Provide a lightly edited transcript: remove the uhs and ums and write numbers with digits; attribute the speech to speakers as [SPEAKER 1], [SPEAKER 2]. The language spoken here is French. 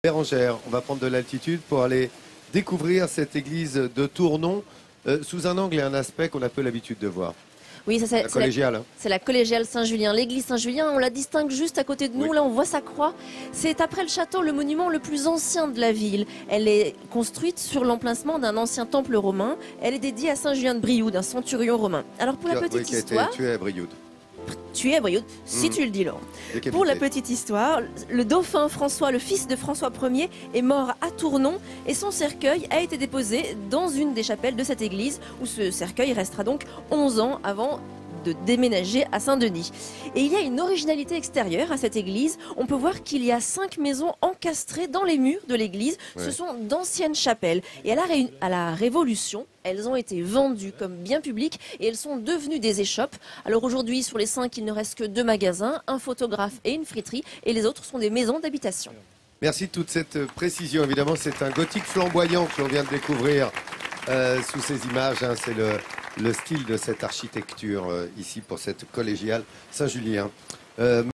[SPEAKER 1] Bérengère. On va prendre de l'altitude pour aller découvrir cette église de Tournon sous un angle et un aspect qu'on a peu l'habitude de voir.
[SPEAKER 2] Oui, ça,
[SPEAKER 1] La collégiale.
[SPEAKER 2] C'est la collégiale Saint-Julien. L'église Saint-Julien, on la distingue juste à côté de nous.
[SPEAKER 1] Oui.
[SPEAKER 2] Là, on voit sa croix. C'est après le château le monument le plus ancien de la ville. Elle est construite sur l'emplacement d'un ancien temple romain. Elle est dédiée à Saint-Julien de Brioude, un centurion romain. Alors pour la petite
[SPEAKER 1] qui a
[SPEAKER 2] histoire...
[SPEAKER 1] été tué à Brioude.
[SPEAKER 2] Tu es à Brioude, si tu le dis, Laurent.
[SPEAKER 1] Décapité.
[SPEAKER 2] Pour la petite histoire, le dauphin François, le fils de François Ier, est mort à Tournon et son cercueil a été déposé dans une des chapelles de cette église où ce cercueil restera donc 11 ans avant de déménager à Saint-Denis. Et il y a une originalité extérieure à cette église. On peut voir qu'il y a 5 maisons encastrées dans les murs de l'église.
[SPEAKER 1] Ouais.
[SPEAKER 2] Ce sont d'anciennes chapelles. Et à la Révolution, elles ont été vendues comme bien public et elles sont devenues des échoppes. Alors aujourd'hui, sur les 5, il ne reste que 2 magasins, un photographe et une friterie. Et les autres sont des maisons d'habitation.
[SPEAKER 1] Merci de toute cette précision. Évidemment, c'est un gothique flamboyant que l'on vient de découvrir sous ces images. Hein. C'est le style de cette architecture ici pour cette collégiale Saint-Julien.